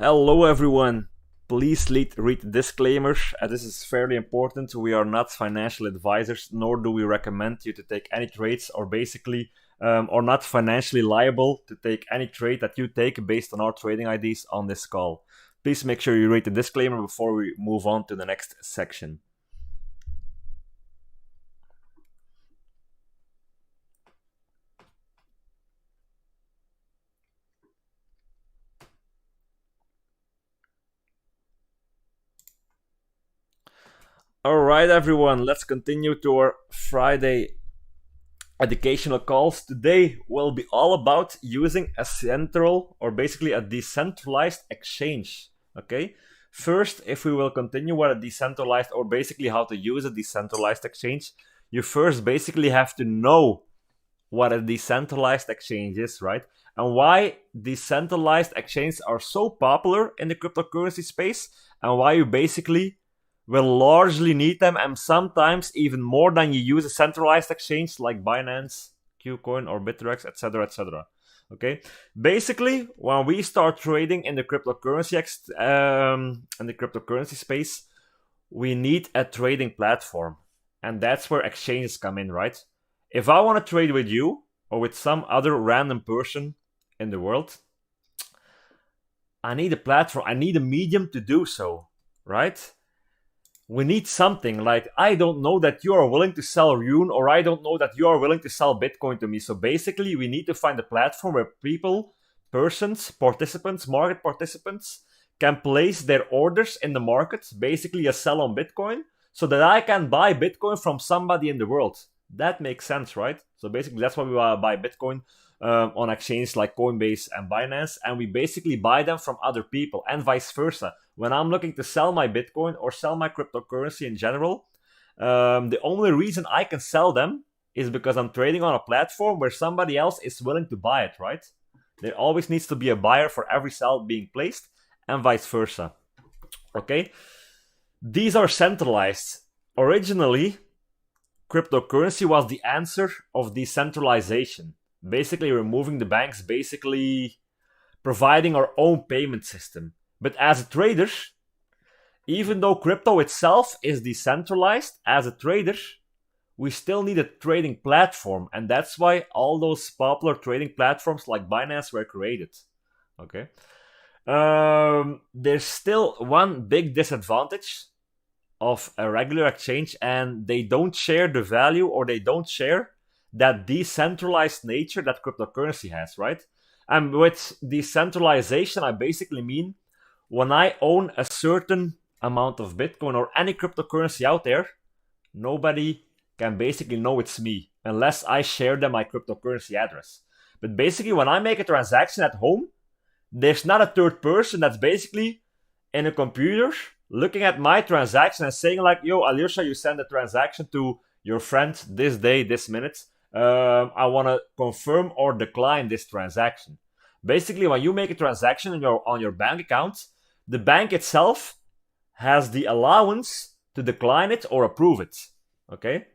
Hello everyone. Please read the disclaimers. This is fairly important. We are not financial advisors, nor do we recommend you to take any trades or basically are not financially liable to take any trade that you take based on our trading IDs on this call. Please make sure you read the disclaimer before we move on to the next section. Alright everyone, let's continue to our Friday educational calls. Today will be all about using a central or basically a decentralized exchange. Okay, first, if we will continue what a decentralized or basically how to use a decentralized exchange, you first basically have to know what a decentralized exchange is, right? And why decentralized exchanges are so popular in the cryptocurrency space, and why you basically will largely need them, and sometimes even more than you use a centralized exchange like Binance, Qcoin, or Bittrex, etc., etc. Okay, basically, when we start trading in the cryptocurrency space, we need a trading platform, and that's where exchanges come in, right? If I want to trade with you or with some other random person in the world, I need a platform, I need a medium to do so, right? We need something like, I don't know that you are willing to sell Rune, or I don't know that you are willing to sell Bitcoin to me. So basically, we need to find a platform where people, persons, participants, market participants can place their orders in the market, basically a sell on Bitcoin, so that I can buy Bitcoin from somebody in the world. That makes sense, right? So basically, that's why we buy Bitcoin on exchanges like Coinbase and Binance, and we basically buy them from other people, and vice versa. When I'm looking to sell my Bitcoin or sell my cryptocurrency in general, the only reason I can sell them is because I'm trading on a platform where somebody else is willing to buy it, right? There always needs to be a buyer for every sell being placed, and vice versa. Okay? These are centralized. Originally, cryptocurrency was the answer of decentralization. Basically removing the banks, basically providing our own payment system. But as a trader, even though crypto itself is decentralized, as a trader, we still need a trading platform. And that's why all those popular trading platforms like Binance were created. Okay. There's still one big disadvantage of a regular exchange, and they don't share the value, or they don't share that decentralized nature that cryptocurrency has, right? And with decentralization, I basically mean when I own a certain amount of Bitcoin or any cryptocurrency out there, nobody can basically know it's me unless I share them my cryptocurrency address. But basically, when I make a transaction at home, there's not a third person that's basically in a computer looking at my transaction and saying like, yo, Alirsha, you send a transaction to your friend this day, this minute. I want to confirm or decline this transaction. Basically, when you make a transaction on your bank account, the bank itself has the allowance to decline it or approve it. Okay?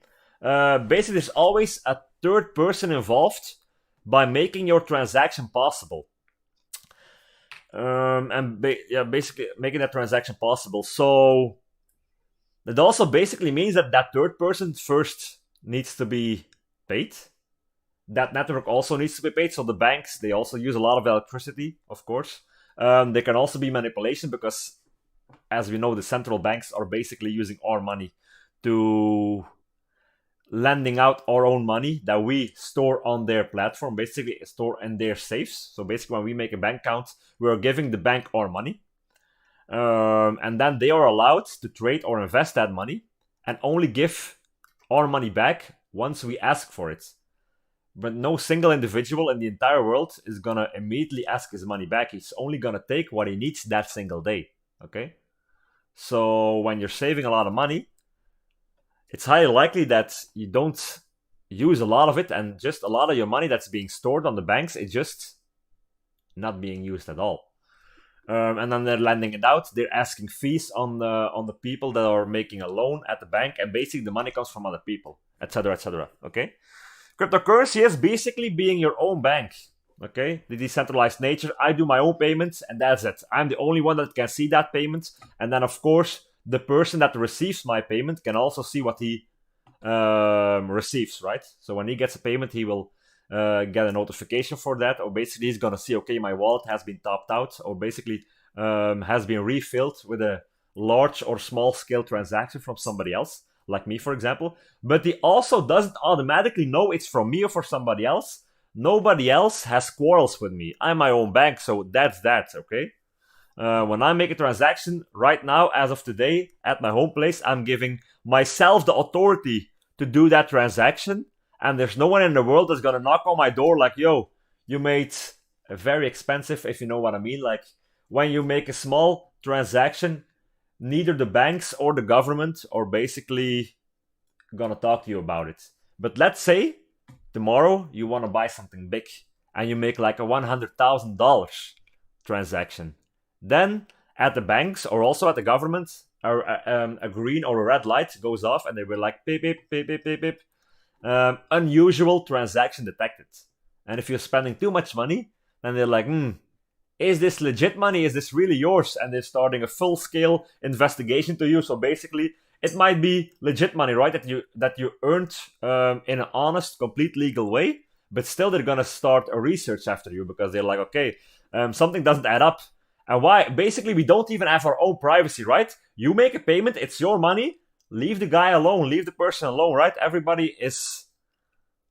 Basically, there's always a third person involved by making your transaction possible. Basically making that transaction possible. So that also basically means that that third person first needs to be paid. That network also needs to be paid. So the banks, they also use a lot of electricity, of course. There can also be manipulation because, as we know, the central banks are basically using our money to lending out our own money that we store on their platform, basically store in their safes. So basically, when we make a bank account, we're giving the bank our money. And then they are allowed to trade or invest that money and only give our money back once we ask for it. But no single individual in the entire world is gonna immediately ask his money back. He's only gonna take what he needs that single day. Okay? So when you're saving a lot of money, it's highly likely that you don't use a lot of it, and just a lot of your money that's being stored on the banks is just not being used at all. And then they're lending it out. They're asking fees on the people that are making a loan at the bank, and basically the money comes from other people, etc., etc. Okay, cryptocurrency is basically being your own bank. Okay, the decentralized nature. I do my own payments, and that's it. I'm the only one that can see that payment, and then of course the person that receives my payment can also see what he receives, right? So when he gets a payment, he will get a notification for that, or basically he's gonna see, okay, my wallet has been topped out, or basically has been refilled with a large or small scale transaction from somebody else, like me, for example. But he also doesn't automatically know it's from me or for somebody else. Nobody else has quarrels with me. I'm my own bank, so that's that, okay? When I make a transaction right now, as of today, at my home place, I'm giving myself the authority to do that transaction. And there's no one in the world that's gonna knock on my door like, yo, you made a very expensive, if you know what I mean. Like, when you make a small transaction, neither the banks or the government are basically gonna talk to you about it. But let's say tomorrow you want to buy something big and you make like a $100,000 transaction. Then at the banks or also at the government, a green or a red light goes off and they will like beep, beep, beep, beep, beep, beep. Unusual transaction detected. And if you're spending too much money, then they're like, is this legit money? Is this really yours? And they're starting a full-scale investigation to you. So basically, it might be legit money, right? That you earned in an honest, complete legal way. But still, they're gonna start a research after you because they're like, okay, something doesn't add up. And why? Basically, we don't even have our own privacy, right? You make a payment, it's your money. Leave the guy alone. Leave the person alone, right? Everybody is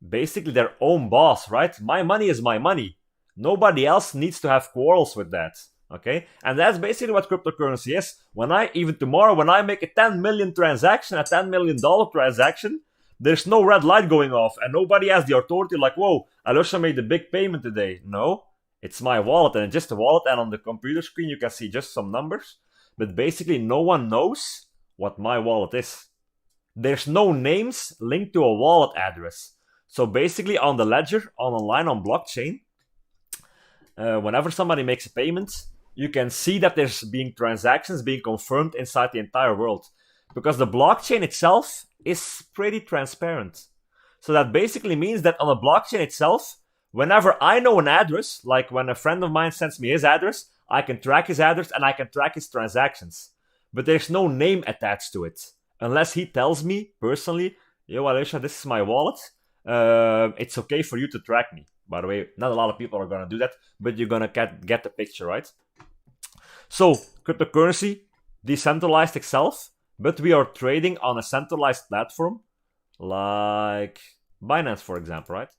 basically their own boss, right? My money is my money. Nobody else needs to have quarrels with that. Okay? And that's basically what cryptocurrency is. When I make a 10 million transaction, a $10 million transaction, there's no red light going off and nobody has the authority like, whoa, Alusha made a big payment today. No, it's my wallet and it's just a wallet, and on the computer screen you can see just some numbers. But basically no one knows what my wallet is. There's no names linked to a wallet address. So basically on the ledger, online, on blockchain, whenever somebody makes a payment, you can see that there's being transactions being confirmed inside the entire world. Because the blockchain itself is pretty transparent. So that basically means that on the blockchain itself, whenever I know an address, like when a friend of mine sends me his address, I can track his address and I can track his transactions. But there's no name attached to it. Unless he tells me personally, yo, Alicia, this is my wallet. It's okay for you to track me. By the way, not a lot of people are going to do that, but you're going to get the picture, right? So, cryptocurrency, decentralized itself, but we are trading on a centralized platform like Binance, for example, right?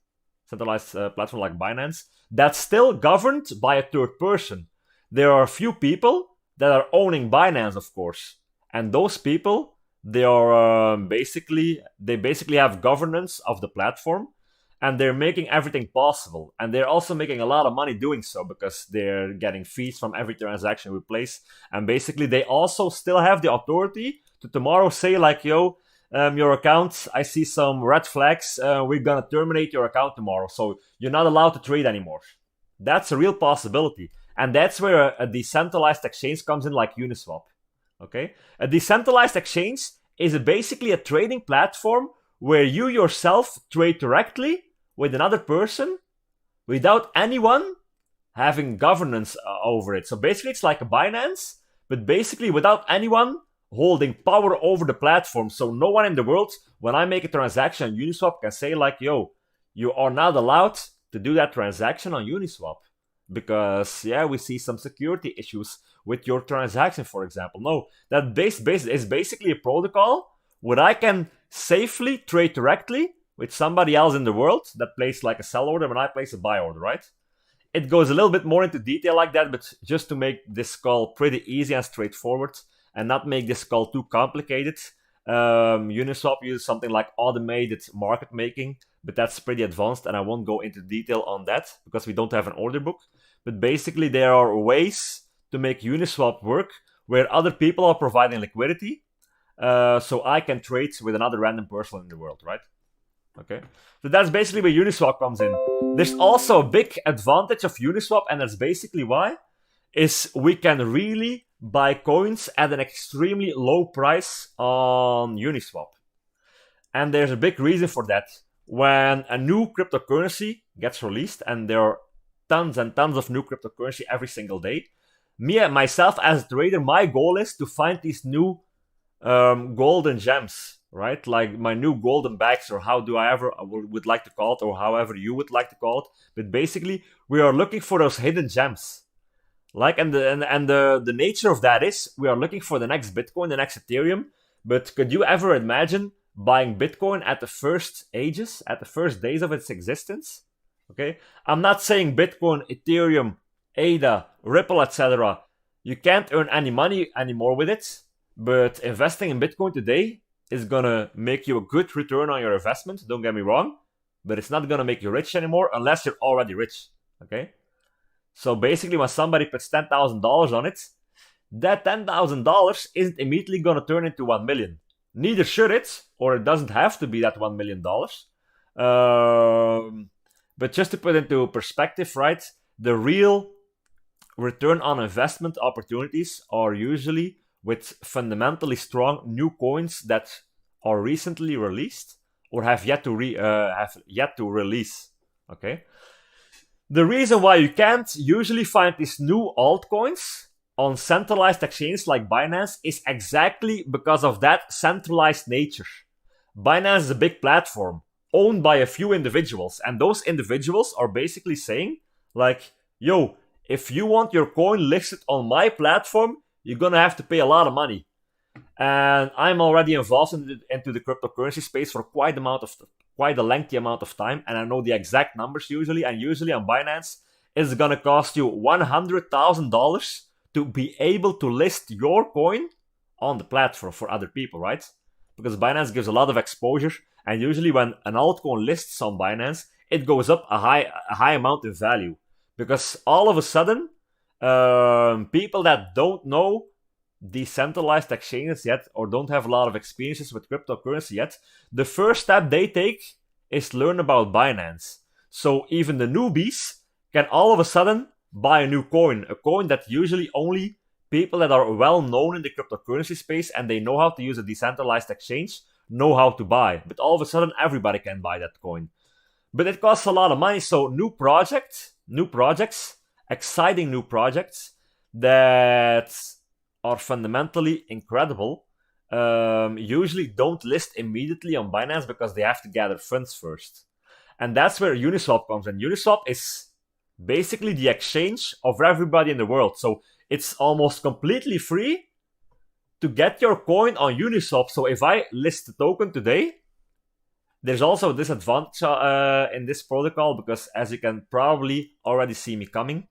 Centralized platform like Binance that's still governed by a third person. There are a few people that are owning Binance, of course, and those people, they are basically have governance of the platform, and they're making everything possible. And they're also making a lot of money doing so because they're getting fees from every transaction we place. And basically, they also still have the authority to tomorrow say like, yo, your account, I see some red flags. We're going to terminate your account tomorrow. So you're not allowed to trade anymore. That's a real possibility. And that's where a decentralized exchange comes in, like Uniswap. Okay? A decentralized exchange is basically a trading platform where you yourself trade directly with another person without anyone having governance over it. So basically it's like a Binance, but basically without anyone holding power over the platform. So no one in the world, when I make a transaction on Uniswap, can say like, yo, you are not allowed to do that transaction on Uniswap. Because, yeah, we see some security issues with your transaction, for example. No, that is basically a protocol where I can safely trade directly with somebody else in the world that places like a sell order when I place a buy order, right? It goes a little bit more into detail like that, but just to make this call pretty easy and straightforward and not make this call too complicated, Uniswap uses something like automated market making, but that's pretty advanced and I won't go into detail on that because we don't have an order book. But basically there are ways to make Uniswap work where other people are providing liquidity, so I can trade with another random person in the world, right? Okay, so that's basically where Uniswap comes in. There's also a big advantage of Uniswap, and that's basically why, is we can really buy coins at an extremely low price on Uniswap. And there's a big reason for that. When a new cryptocurrency gets released, and there are tons and tons of new cryptocurrency every single day. Me and myself as a trader, my goal is to find these new golden gems, right? Like my new golden bags, or how do I ever would like to call it, or however you would like to call it. But basically, we are looking for those hidden gems. Like, and the nature of that is we are looking for the next Bitcoin, the next Ethereum. But could you ever imagine buying Bitcoin at the first ages, at the first days of its existence? Okay, I'm not saying Bitcoin, Ethereum, ADA, Ripple, etc. You can't earn any money anymore with it, but investing in Bitcoin today is gonna make you a good return on your investment. Don't get me wrong, but it's not gonna make you rich anymore unless you're already rich. Okay. So basically, when somebody puts $10,000 on it, that $10,000 isn't immediately going to turn into 1 million. Neither should it, or it doesn't have to be that $1 million. But just to put into perspective, right, the real return on investment opportunities are usually with fundamentally strong new coins that are recently released or have yet to release. Okay. The reason why you can't usually find these new altcoins on centralized exchanges like Binance is exactly because of that centralized nature. Binance is a big platform owned by a few individuals, and those individuals are basically saying, like, yo, if you want your coin listed on my platform, you're gonna have to pay a lot of money. And I'm already involved into the cryptocurrency space for quite a lengthy amount of time, and I know the exact numbers usually. And usually on Binance, it's gonna cost you $100,000 to be able to list your coin on the platform for other people, right? Because Binance gives a lot of exposure, and usually when an altcoin lists on Binance, it goes up a high amount in value. Because all of a sudden, people that don't know decentralized exchanges yet, or don't have a lot of experiences with cryptocurrency yet, the first step they take is learn about Binance. So even the newbies can all of a sudden buy a new coin, a coin that usually only people that are well known in the cryptocurrency space and they know how to use a decentralized exchange know how to buy. But all of a sudden everybody can buy that coin. But it costs a lot of money, so new projects, exciting new projects that are fundamentally incredible, usually don't list immediately on Binance because they have to gather funds first. And that's where Uniswap comes in. Uniswap is basically the exchange of everybody in the world. So it's almost completely free to get your coin on Uniswap. So if I list the token today, there's also a disadvantage in this protocol because, as you can probably already see me coming,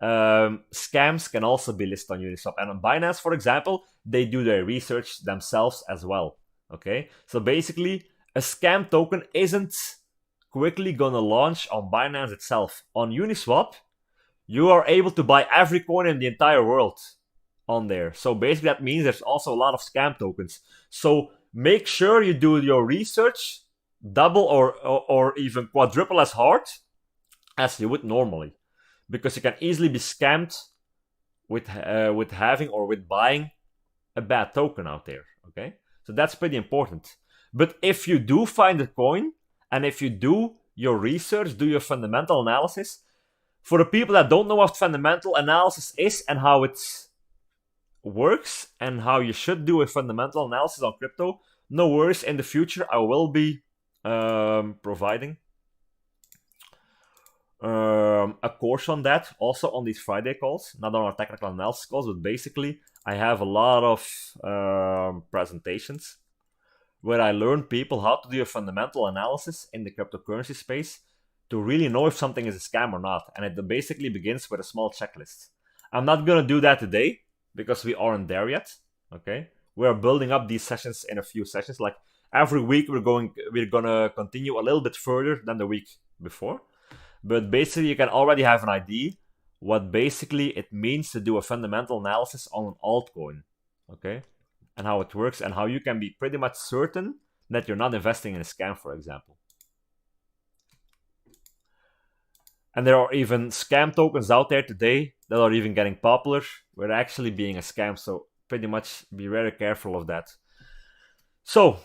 scams can also be listed on Uniswap. And on Binance, for example, they do their research themselves as well. Okay, so basically, a scam token isn't quickly gonna launch on Binance itself. On Uniswap, you are able to buy every coin in the entire world on there. So basically, that means there's also a lot of scam tokens. So make sure you do your research double or even quadruple as hard as you would normally, because you can easily be scammed with having or with buying a bad token out there. Okay, so that's pretty important. But if you do find a coin and if you do your research, do your fundamental analysis, for the people that don't know what fundamental analysis is and how it works and how you should do a fundamental analysis on crypto, no worries. In the future, I will be providing a course on that, also on these Friday calls, not on our technical analysis calls, but basically I have a lot of presentations where I learn people how to do a fundamental analysis in the cryptocurrency space to really know if something is a scam or not. And it basically begins with a small checklist. I'm not going to do that today because we aren't there yet. Okay, we're building up these sessions in a few sessions. Like every week we're gonna continue a little bit further than the week before. But basically you can already have an idea what basically it means to do a fundamental analysis on an altcoin. Okay, and how it works and how you can be pretty much certain that you're not investing in a scam, for example. And there are even scam tokens out there today that are even getting popular, where actually being a scam. So pretty much be very careful of that. So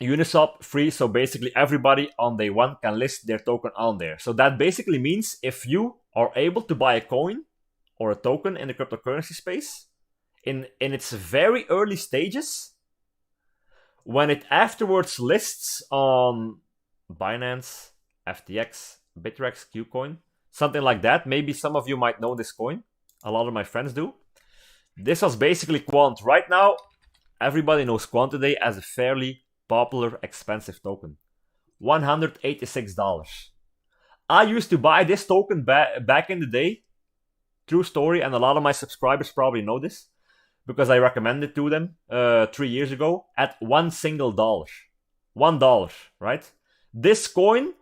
Uniswap free, so basically everybody on day one can list their token on there. So that basically means if you are able to buy a coin or a token in the cryptocurrency space in its very early stages, when it afterwards lists on Binance, FTX, Bittrex, Qcoin, something like that, maybe some of you might know this coin, a lot of my friends do. This was basically Quant. Right now, everybody knows Quant today as a fairly popular, expensive token. $186. I used to buy this token back in the day. True story, and a lot of my subscribers probably know this because I recommended to them 3 years ago at $1. $1, right? This coin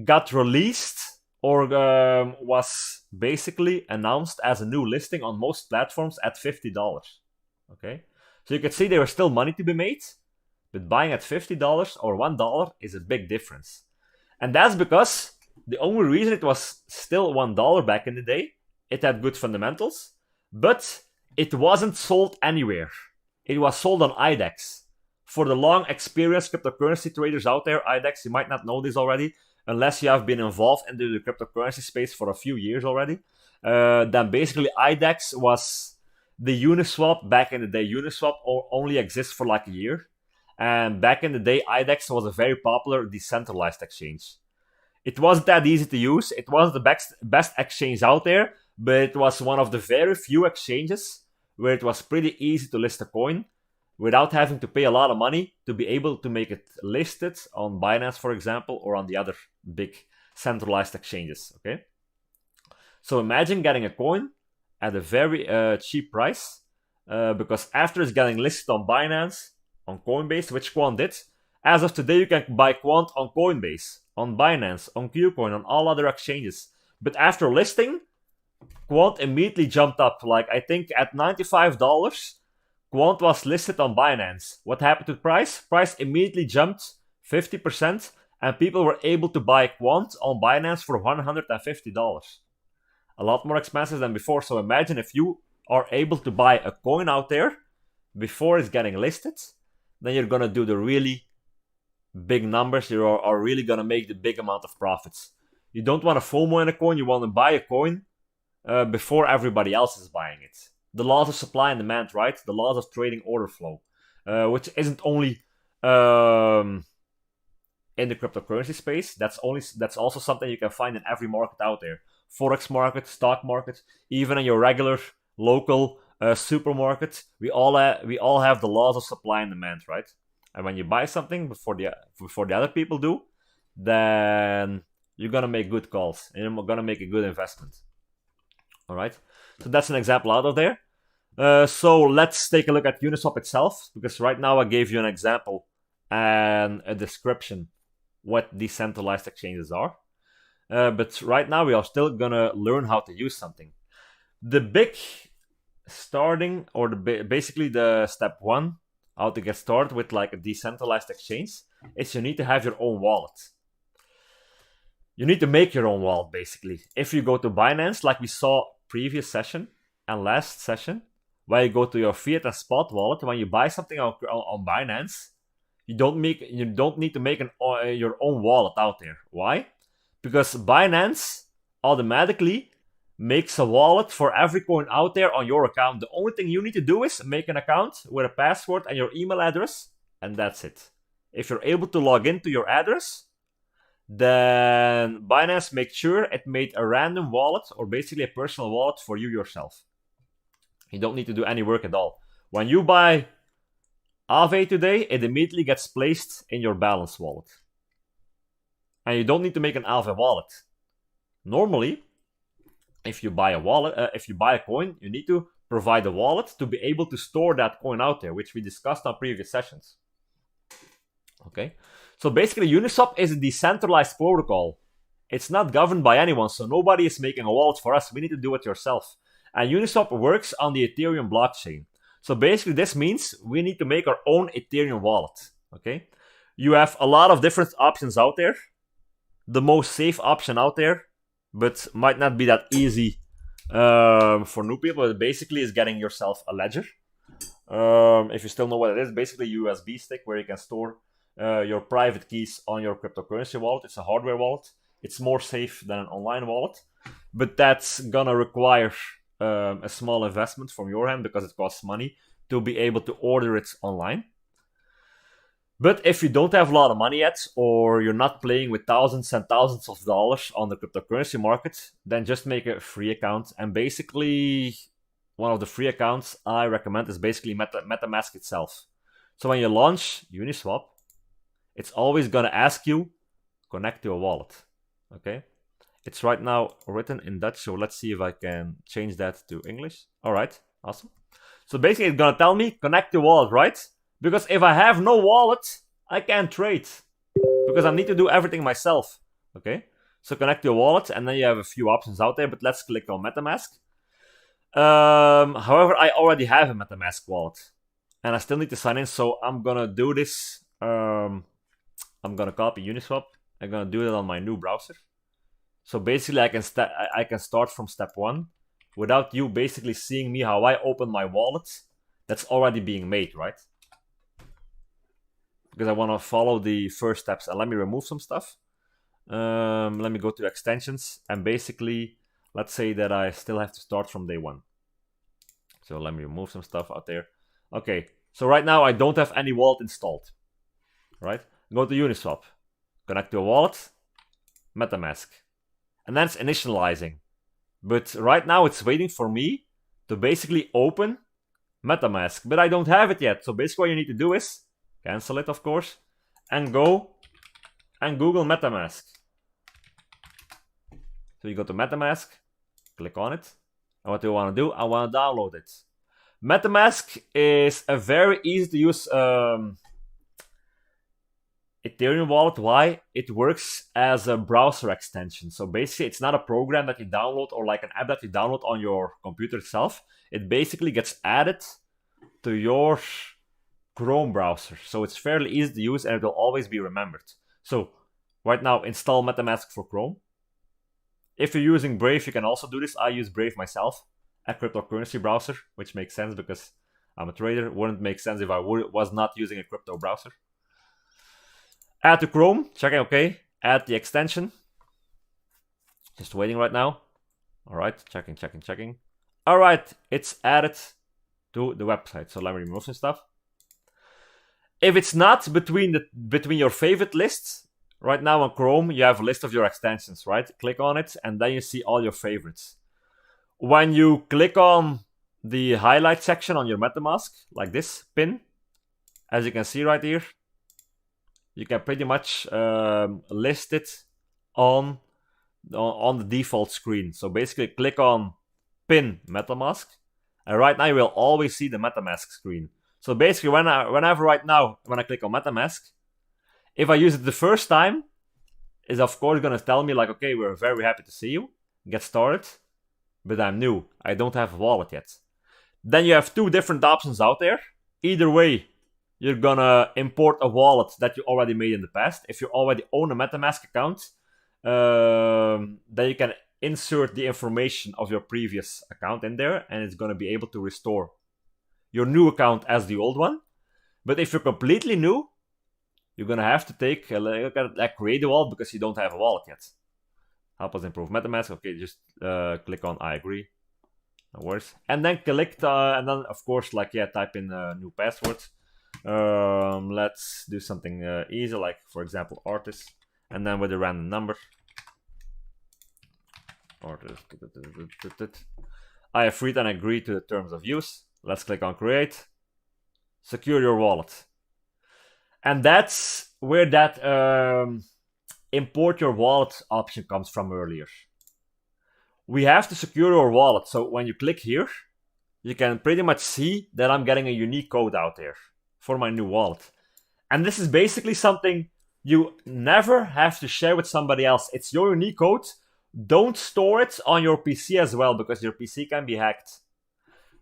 got released or was basically announced as a new listing on most platforms at $50. Okay, so you can see there was still money to be made, but buying at $50 or $1 is a big difference. And that's because the only reason it was still $1 back in the day, it had good fundamentals, but it wasn't sold anywhere. It was sold on IDEX. For the long experienced cryptocurrency traders out there, IDEX, you might not know this already, unless you have been involved in the cryptocurrency space for a few years already. Then basically IDEX was the Uniswap back in the day. Uniswap only exists for like a year. And back in the day, IDEX was a very popular decentralized exchange. It wasn't that easy to use. It wasn't the best exchange out there, but it was one of the very few exchanges where it was pretty easy to list a coin without having to pay a lot of money to be able to make it listed on Binance, for example, or on the other big centralized exchanges, okay? So imagine getting a coin at a very cheap price, because after it's getting listed on Binance, on Coinbase, which Quant did, as of today you can buy Quant on Coinbase, on Binance, on Qcoin, on all other exchanges. But after listing, Quant immediately jumped up. Like, I think at $95, Quant was listed on Binance. What happened to the price? Price immediately jumped 50%, and people were able to buy Quant on Binance for $150. A lot more expensive than before. So imagine if you are able to buy a coin out there before it's getting listed, then you're going to do the really big numbers. You are really going to make the big amount of profits. You don't want to FOMO in a coin. You want to buy a coin before everybody else is buying it. The laws of supply and demand, right? The laws of trading order flow, which isn't only in the cryptocurrency space. That's also something you can find in every market out there. Forex market, stock market, even in your regular local supermarket. We all have the laws of supply and demand, right? And when you buy something before the other people do, then you're gonna make good calls and you're gonna make a good investment. All right. So that's an example out of there. So let's take a look at Uniswap itself, because right now I gave you an example and a description what decentralized exchanges are. But right now we are still gonna learn how to use something. The big starting, or basically the step one, how to get started with like a decentralized exchange, is you need to have your own wallet. You need to make your own wallet, basically. If you go to Binance, like we saw previous session and last session, where you go to your fiat and spot wallet, when you buy something on Binance, you don't need to make your own wallet out there. Why? Because Binance automatically makes a wallet for every coin out there on your account. The only thing you need to do is make an account with a password and your email address, and that's it. If you're able to log into your address, then Binance makes sure it made a random wallet, or basically a personal wallet for you yourself. You don't need to do any work at all. When you buy Aave today, it immediately gets placed in your Balance wallet. And you don't need to make an Aave wallet. Normally, if you buy a coin, you need to provide a wallet to be able to store that coin out there, which we discussed on previous sessions. Okay, so basically Uniswap is a decentralized protocol. It's not governed by anyone, so nobody is making a wallet for us. We need to do it yourself. And Uniswap works on the Ethereum blockchain. So basically this means we need to make our own Ethereum wallet. Okay, you have a lot of different options out there. The most safe option out there, but might not be that easy for new people, it basically is getting yourself a ledger. If you still know what it is, basically a USB stick where you can store your private keys on your cryptocurrency wallet. It's a hardware wallet. It's more safe than an online wallet, but that's gonna require a small investment from your hand because it costs money to be able to order it online. But if you don't have a lot of money yet, or you're not playing with thousands and thousands of dollars on the cryptocurrency market, then just make a free account. And basically, one of the free accounts I recommend is basically MetaMask itself. So when you launch Uniswap, it's always gonna ask you, connect to a wallet, okay? It's right now written in Dutch, so let's see if I can change that to English. All right, awesome. So basically it's gonna tell me, connect to wallet, right? Because if I have no wallet, I can't trade. Because I need to do everything myself, okay? So connect to a wallet, and then you have a few options out there, but let's click on MetaMask. However, I already have a MetaMask wallet, and I still need to sign in, so I'm gonna do this. I'm gonna copy Uniswap. I'm gonna do it on my new browser. So basically, I can start from step 1 without you basically seeing me how I open my wallet that's already being made, right? Because I want to follow the first steps. And let me remove some stuff. Let me go to extensions, and basically, let's say that I still have to start from day 1. So let me remove some stuff out there. Okay, so right now I don't have any wallet installed, right? Go to Uniswap, connect to a wallet, MetaMask, and then it's initializing. But right now it's waiting for me to basically open MetaMask, but I don't have it yet. So basically what you need to do is cancel it, of course, and go and Google MetaMask. So you go to MetaMask, click on it, and what do you want to do? I want to download it. MetaMask is a very easy to use Ethereum wallet. Why? It works as a browser extension. So basically, it's not a program that you download or like an app that you download on your computer itself. It basically gets added to your Chrome browser. So it's fairly easy to use, and it will always be remembered. So right now, install MetaMask for Chrome. If you're using Brave, you can also do this. I use Brave myself, a cryptocurrency browser, which makes sense because I'm a trader. It wouldn't make sense if I was not using a crypto browser. Add to Chrome, checking OK. Add the extension. Just waiting right now. All right, checking. All right, it's added to the website. So let me remove some stuff. If it's not between your favorite lists, right now on Chrome, you have a list of your extensions, right? Click on it, and then you see all your favorites. When you click on the highlight section on your MetaMask, like this pin, as you can see right here, you can pretty much list it on the default screen. So basically, click on pin MetaMask, and right now you will always see the MetaMask screen. So basically, whenever right now, when I click on MetaMask, if I use it the first time, it's of course going to tell me like, okay, we're very happy to see you, get started, but I'm new, I don't have a wallet yet. Then you have two different options out there. Either way, you're gonna import a wallet that you already made in the past. If you already own a MetaMask account, then you can insert the information of your previous account in there, and it's gonna be able to restore your new account as the old one. But if you're completely new, you're gonna have to take a look at create a wallet because you don't have a wallet yet. Help us improve MetaMask. Okay, just click on I agree. No worries. And then click, and then of course, like type in a new password. Let's do something easy, like for example, artist, and then with a random number. Artist. I have freed and agreed to the terms of use. Let's click on create. Secure your wallet. And that's where that import your wallet option comes from earlier. We have to secure your wallet. So when you click here, you can pretty much see that I'm getting a unique code out there for my new wallet. And this is basically something you never have to share with somebody else. It's your unique code. Don't store it on your PC as well, because your PC can be hacked.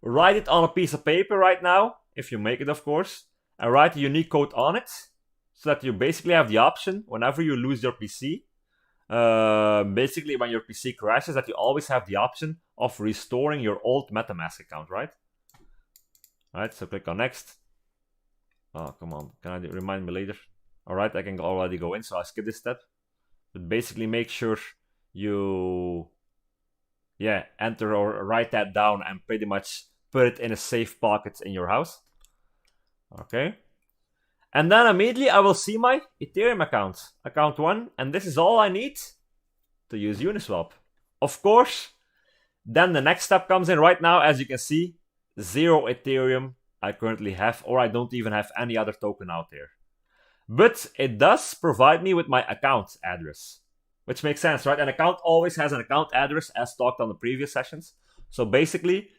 Write it on a piece of paper right now, if you make it of course, and write a unique code on it, so that you basically have the option, whenever you lose your PC, basically when your PC crashes, that you always have the option of restoring your old MetaMask account, right? Alright, so click on next. Oh, come on, can I remind me later? All right, I can already go in, so I skip this step. But basically, make sure you, enter or write that down and pretty much put it in a safe pocket in your house. Okay. And then immediately I will see my Ethereum account 1, and this is all I need to use Uniswap. Of course, then the next step comes in. Right now, as you can see, 0 Ethereum I currently have, or I don't even have any other token out there. But it does provide me with my account address, which makes sense, right? An account always has an account address, as talked on the previous sessions. So basically,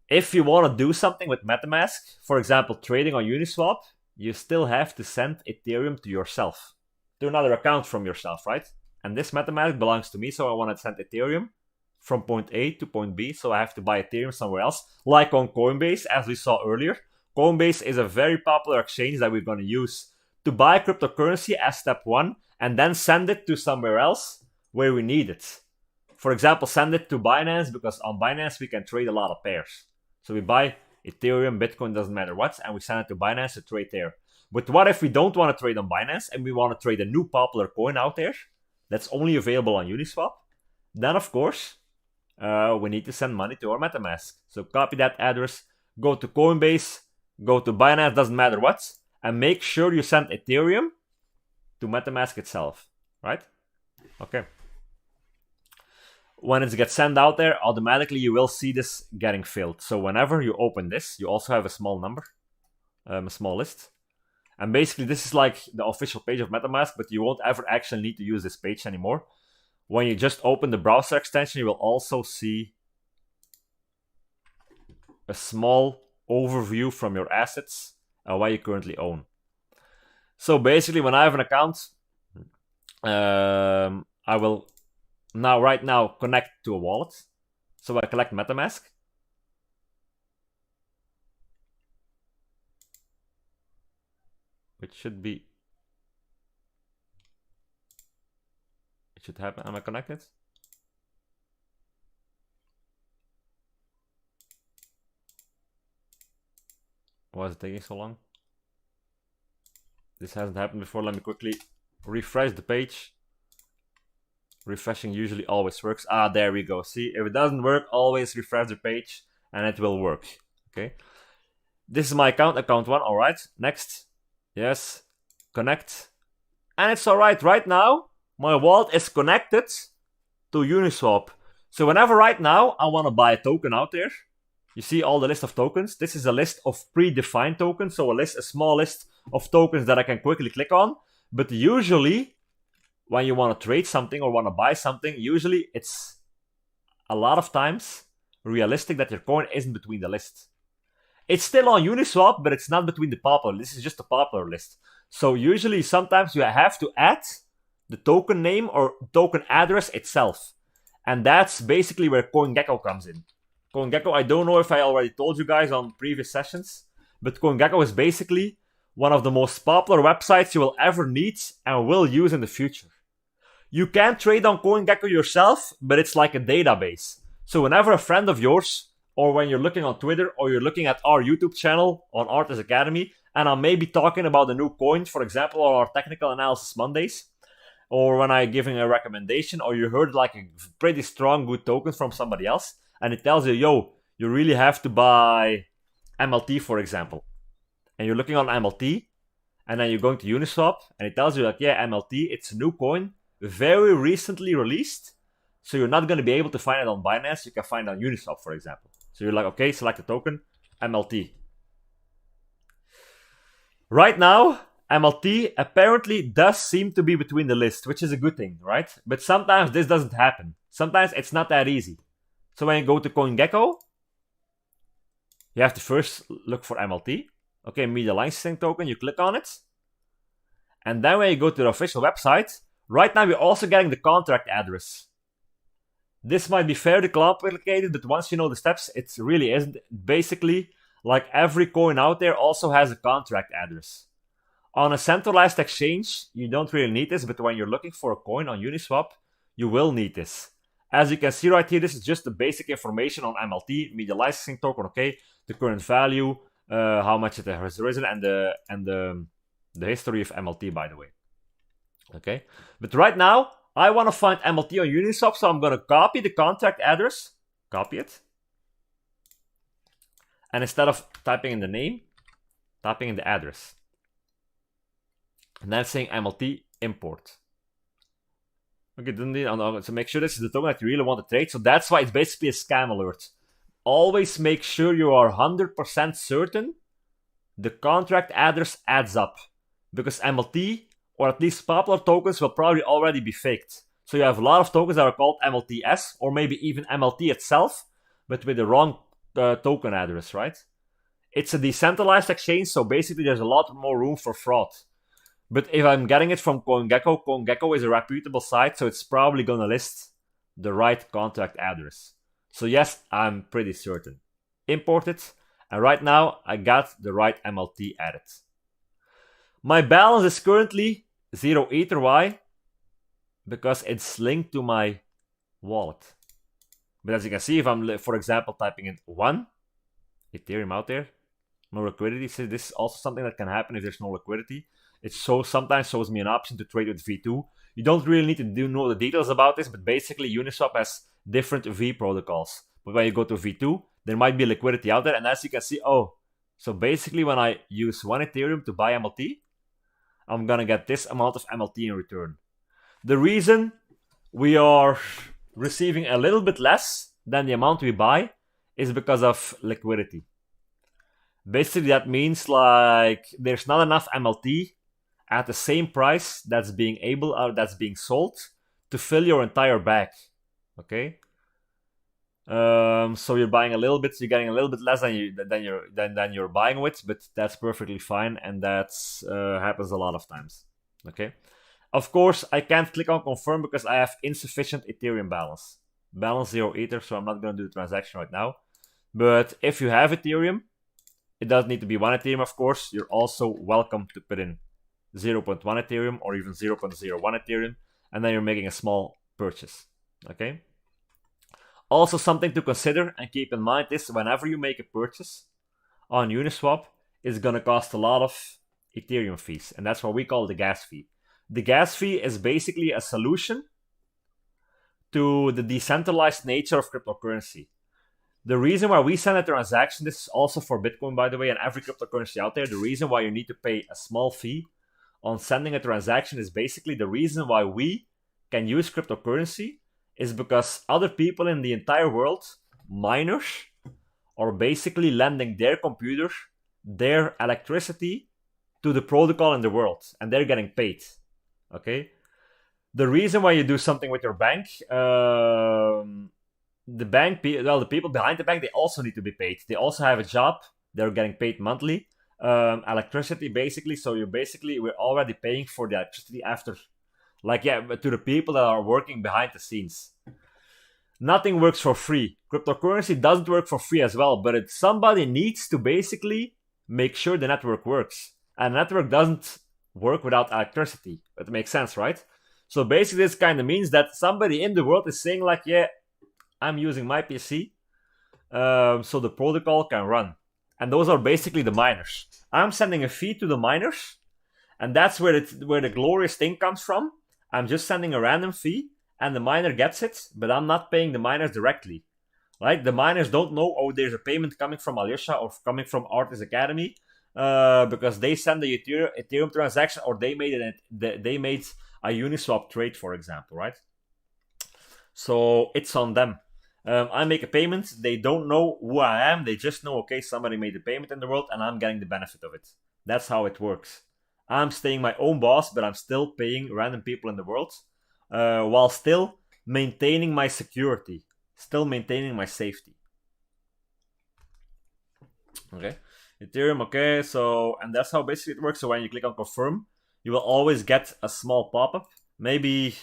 if you want to do something with MetaMask, for example, trading on Uniswap, you still have to send Ethereum to yourself, to another account from yourself, right? And this MetaMask belongs to me, so I want to send Ethereum from point A to point B, so I have to buy Ethereum somewhere else, like on Coinbase, as we saw earlier. Coinbase is a very popular exchange that we're going to use to buy cryptocurrency as step 1, and then send it to somewhere else where we need it. For example, send it to Binance, because on Binance we can trade a lot of pairs. So we buy Ethereum, Bitcoin, doesn't matter what, and we send it to Binance to trade there. But what if we don't want to trade on Binance and we want to trade a new popular coin out there that's only available on Uniswap? Then, of course, we need to send money to our MetaMask. So copy that address, go to Coinbase, go to Binance, doesn't matter what, and make sure you send Ethereum to MetaMask itself, right? Okay. When it gets sent out there, automatically you will see this getting filled. So whenever you open this, you also have a small number, a small list. And basically this is like the official page of MetaMask, but you won't ever actually need to use this page anymore. When you just open the browser extension, you will also see a small overview from your assets and what you currently own. So basically when I have an account, I will right now connect to a wallet. So I collect MetaMask. It should happen. Am I connected? Why is it taking so long? This hasn't happened before. Let me quickly refresh the page. Refreshing usually always works. Ah, there we go. See, if it doesn't work, always refresh the page and it will work. Okay. This is my account 1. All right. Next. Yes. Connect. And it's all right. Right now, my wallet is connected to Uniswap. So whenever right now I want to buy a token out there, you see all the list of tokens. This is a list of predefined tokens. So a small list of tokens that I can quickly click on. But usually, when you want to trade something or want to buy something, usually it's a lot of times realistic that your coin isn't between the list. It's still on Uniswap, but it's not between the popular. This is just a popular list. So usually sometimes you have to add the token name or token address itself. And that's basically where CoinGecko comes in. CoinGecko, I don't know if I already told you guys on previous sessions, but CoinGecko is basically one of the most popular websites you will ever need and will use in the future. You can trade on CoinGecko yourself, but it's like a database. So whenever a friend of yours, or when you're looking on Twitter, or you're looking at our YouTube channel on Artist Academy, and I'm maybe talking about a new coin, for example, on our Technical Analysis Mondays, or when I'm giving a recommendation, or you heard like a pretty strong, good token from somebody else, and it tells you, yo, you really have to buy MLT, for example. And you're looking on MLT, and then you're going to Uniswap, and it tells you like, yeah, MLT, it's a new coin, very recently released, so you're not going to be able to find it on Binance. You can find it on Uniswap, for example. So you're like, okay, select the token, MLT. Right now, MLT apparently does seem to be between the list, which is a good thing, right? But sometimes this doesn't happen. Sometimes it's not that easy. So when you go to CoinGecko, you have to first look for MLT. Okay, media licensing token, you click on it. And then when you go to the official website, right now we're also getting the contract address. This might be fairly complicated, but once you know the steps, it really isn't. Basically, like every coin out there also has a contract address. On a centralized exchange, you don't really need this, but when you're looking for a coin on Uniswap, you will need this. As you can see right here, this is just the basic information on MLT, media licensing token, okay? The current value, how much it has risen, and the the history of MLT, by the way. Okay, but right now I want to find MLT on Uniswap, so I'm going to copy the contract address, copy it, and instead of typing in the name, typing in the address, and then saying MLT import. Okay, so make sure this is the token that you really want to trade. So that's why it's basically a scam alert. Always make sure you are 100% certain the contract address adds up, because MLT, or at least popular tokens, will probably already be faked. So you have a lot of tokens that are called MLTS, or maybe even MLT itself, but with the wrong token address, right? It's a decentralized exchange, so basically there's a lot more room for fraud. But if I'm getting it from CoinGecko, CoinGecko is a reputable site, so it's probably gonna list the right contract address. So yes, I'm pretty certain. Import it, and right now I got the right MLT added. My balance is currently 0 Ether. Why? Because it's linked to my wallet. But as you can see, if I'm, for example, typing in 1 Ethereum out there, no liquidity. So this is also something that can happen if there's no liquidity. It sometimes shows me an option to trade with V2. You don't really need to know the details about this, but basically Uniswap has different V protocols. But when you go to V2, there might be liquidity out there, and as you can see, so basically when I use 1 Ethereum to buy MLT, I'm gonna get this amount of MLT in return. The reason we are receiving a little bit less than the amount we buy is because of liquidity. Basically that means like there's not enough MLT at the same price that's being sold to fill your entire bag. Okay, so you're buying a little bit, so you're getting a little bit less than you're buying with, but that's perfectly fine, and that's happens a lot of times. Okay, of course I can't click on confirm because I have insufficient Ethereum balance 0 Ether, so I'm not going to do the transaction right now. But if you have Ethereum, it doesn't need to be 1 Ethereum, of course. You're also welcome to put in 0.1 Ethereum or even 0.01 Ethereum, and then you're making a small purchase. Okay. Also, something to consider and keep in mind is whenever you make a purchase on Uniswap, it's going to cost a lot of Ethereum fees, and that's what we call the gas fee. The gas fee is basically a solution to the decentralized nature of cryptocurrency. The reason why we send a transaction, this is also for Bitcoin, by the way, and every cryptocurrency out there, the reason why you need to pay a small fee on sending a transaction is basically the reason why we can use cryptocurrency is because other people in the entire world, miners, are basically lending their computers, their electricity to the protocol in the world, and they're getting paid. Okay? The reason why you do something with your bank, the people behind the bank, they also need to be paid. They also have a job. They're getting paid monthly. Electricity, basically. So we're already paying for the electricity after, to the people that are working behind the scenes. Nothing works for free. Cryptocurrency doesn't work for free as well, but somebody needs to basically make sure the network works. And the network doesn't work without electricity. It makes sense, right? So basically this kind of means that somebody in the world is saying like, yeah, I'm using my PC, so the protocol can run. And those are basically the miners. I'm sending a fee to the miners, and that's where the glorious thing comes from. I'm just sending a random fee, and the miner gets it, but I'm not paying the miners directly. Right? The miners don't know, there's a payment coming from Alyosha or coming from Artist Academy, because they send the Ethereum transaction, or they made a Uniswap trade, for example, right? So it's on them. I make a payment, they don't know who I am, they just know, okay, somebody made a payment in the world and I'm getting the benefit of it. That's how it works. I'm staying my own boss, but I'm still paying random people in the world, while still maintaining my security, still maintaining my safety. Okay, Ethereum, okay, so, and that's how basically it works. So when you click on confirm, you will always get a small pop-up. Maybe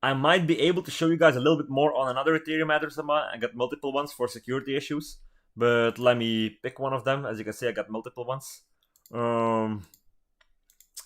I might be able to show you guys a little bit more on another Ethereum address of mine. I got multiple ones for security issues, but let me pick one of them. As you can see, I got multiple ones.